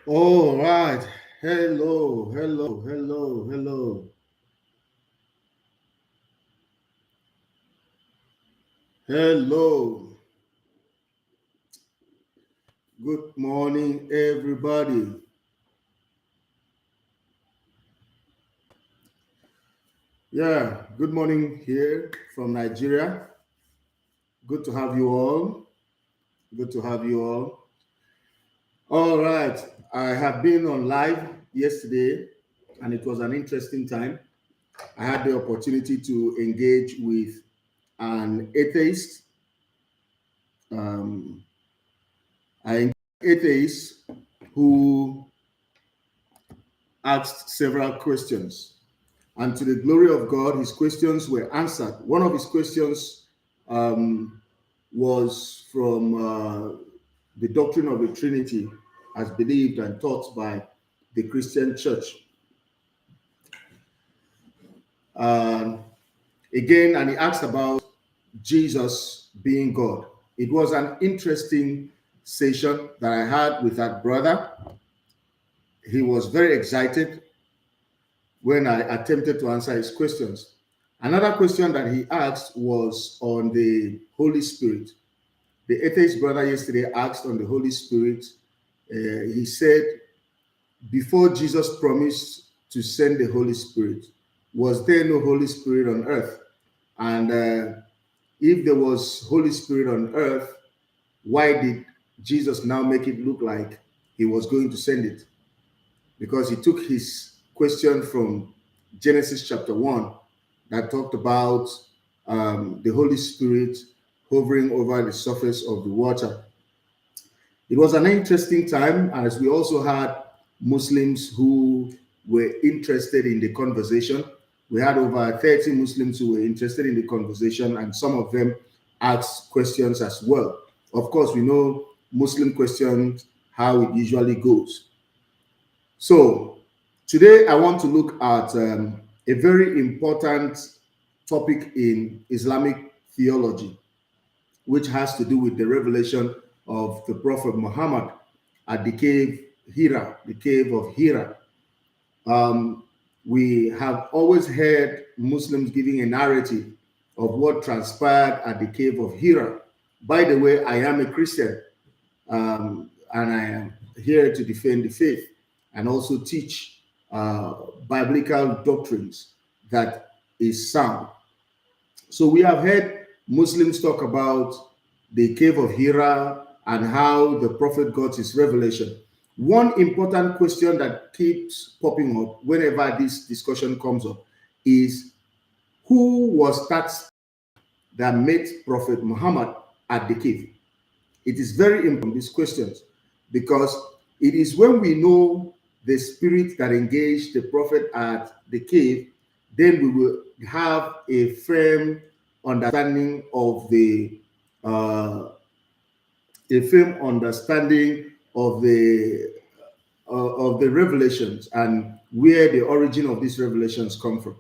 All right. Hello, hello, hello, hello, hello. Good morning, everybody. Yeah, good morning here from Nigeria. Good to have you all. Good to have you all. All right. I have been on live yesterday and it was an interesting time. I had the opportunity to engage with an atheist. Um, I engaged with an atheist who asked several questions. And to the glory of God, his questions were answered. One of his questions um, was from the doctrine of the Trinity as believed and taught by the Christian church. Uh, Again, and he asked about Jesus being God. It was an interesting session that I had with that brother. He was very excited when I attempted to answer his questions. Another question that he asked was on the Holy Spirit. The atheist brother yesterday asked on the Holy Spirit. He said, before Jesus promised to send the Holy Spirit, was there no Holy Spirit on earth? And if there was Holy Spirit on earth, why did Jesus now make it look like he was going to send it? Because he took his question from Genesis chapter 1 that talked about the Holy Spirit hovering over the surface of the water. It was an interesting time, as we also had Muslims who were interested in the conversation. We had over 30 Muslims who were interested in the conversation, and some of them asked questions as well. Of course, we know Muslim questions, how it usually goes. So, today I want to look at a very important topic in Islamic theology, which has to do with the revelation of the Prophet Muhammad at the cave Hira, the cave of Hira. Um, we have always heard Muslims giving a narrative of what transpired at the cave of Hira. By the way, I am a Christian, and I am here to defend the faith and also teach biblical doctrines that is sound. So we have heard Muslims talk about the cave of Hira and how the prophet got his revelation. One important question that keeps popping up whenever this discussion comes up is, who was that met Prophet Muhammad at the cave? It is very important, these questions, because it is when we know the spirit that engaged the prophet at the cave, then we will have a firm understanding of uh, of the revelations and where the origin of these revelations come from.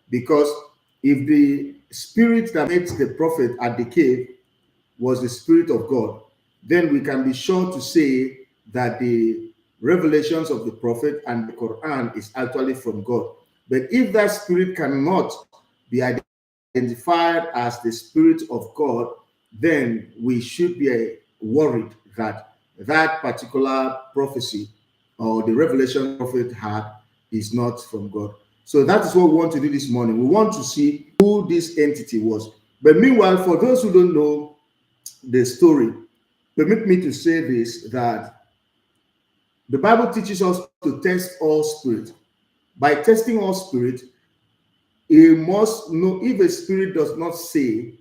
Because if the spirit that met the prophet at the cave was the Spirit of God, then we can be sure to say that the revelations of the prophet and the Quran is actually from God. But if that spirit cannot be identified as the Spirit of God, then we should be worried that that particular prophecy or the revelation prophet had is not from God. So that is what we want to do this morning. We want to see who this entity was. But meanwhile, for those who don't know the story, permit me to say this, that the Bible teaches us to test all spirit. By testing all spirit, you must know if a spirit does not say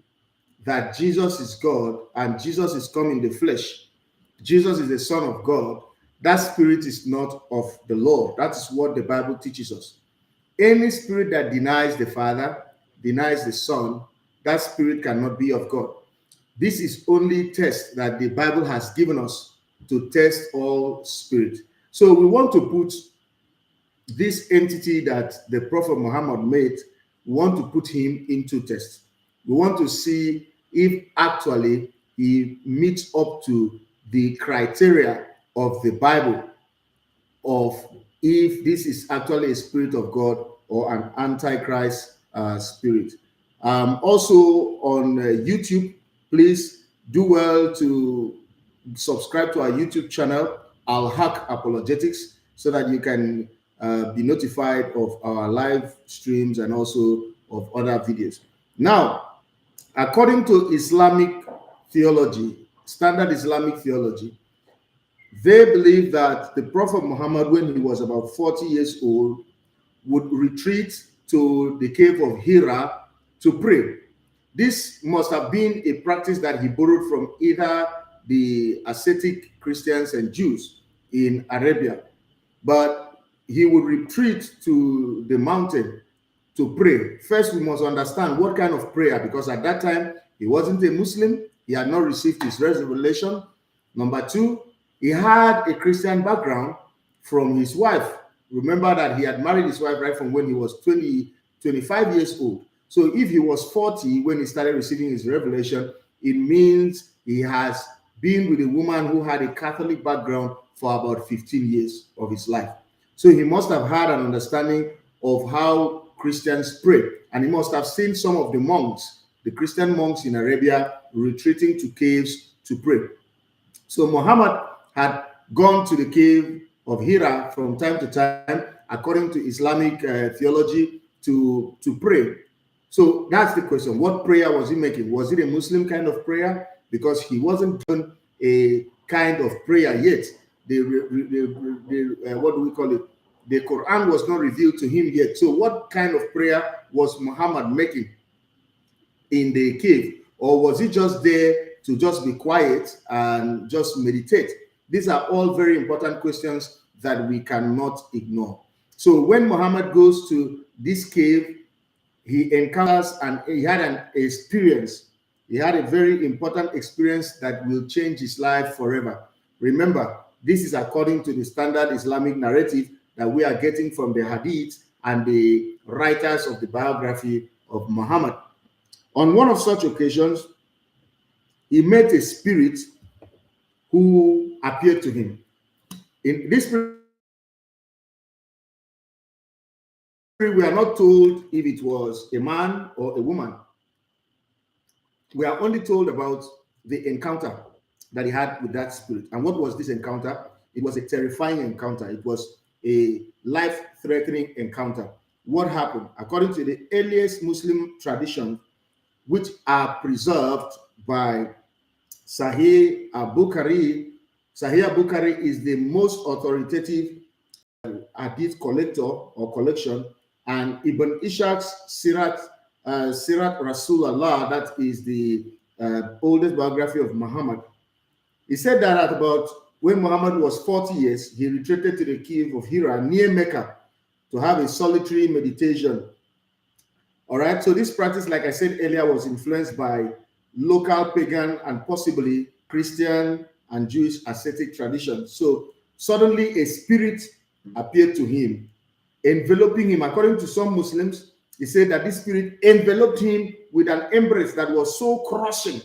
that Jesus is God and Jesus is come in the flesh, Jesus is the Son of God, that spirit is not of the Lord. That is what the Bible teaches us. Any spirit that denies the Father, denies the Son, that spirit cannot be of God. This is only test that the Bible has given us to test all spirit. So we want to put this entity that the Prophet Muhammad made, we want to put him into test. We want to see if actually he meets up to the criteria of the Bible. of if this is actually a spirit of God or an antichrist spirit. Also on YouTube, please do well to subscribe to our YouTube channel, Al-Haqq Apologetics, so that you can be notified of our live streams and also of other videos. Now, according to Islamic theology, standard Islamic theology, they believe that the Prophet Muhammad, when he was about 40 years old, would retreat to the cave of Hira to pray. This must have been a practice that he borrowed from either the ascetic Christians and Jews in Arabia. But he would retreat to the mountain to pray. First, we must understand what kind of prayer, because at that time, he wasn't a Muslim. He had not received his revelation. Number two, he had a Christian background from his wife. Remember that he had married his wife right from when he was 25 years old. So if he was 40 when he started receiving his revelation, it means he has been with a woman who had a Catholic background for about 15 years of his life. So he must have had an understanding of how Christians pray. And he must have seen some of the monks, the Christian monks in Arabia, retreating to caves to pray. So Muhammad had gone to the cave of Hira from time to time, according to Islamic theology, to pray. So that's the question. What prayer was he making? Was it a Muslim kind of prayer? Because he wasn't doing a kind of prayer yet. What do we call it? The Quran was not revealed to him yet. So what kind of prayer was Muhammad making in the cave? Or was he just there to just be quiet and just meditate? These are all very important questions that we cannot ignore. So when Muhammad goes to this cave, he encounters and he had an experience. He had a very important experience that will change his life forever. Remember, this is according to the standard Islamic narrative that we are getting from the Hadith and the writers of the biography of Muhammad. On one of such occasions, he met a spirit who appeared to him. In this spirit, we are not told if it was a man or a woman. We are only told about the encounter that he had with that spirit. And what was this encounter? It was a terrifying encounter. It was a life-threatening encounter. What happened? According to the earliest Muslim tradition, which are preserved by Sahih Bukhari. Sahih Bukhari is the most authoritative hadith collector or collection, and Ibn Ishaq's Sirat Rasulullah, that is the oldest biography of Muhammad. He said that at about when Muhammad was 40 years, he retreated to the cave of Hira near Mecca to have a solitary meditation. All right, so this practice, like I said earlier, was influenced by local pagan and possibly Christian and Jewish ascetic traditions. So suddenly a spirit appeared to him, enveloping him. According to some Muslims, he said that this spirit enveloped him with an embrace that was so crushing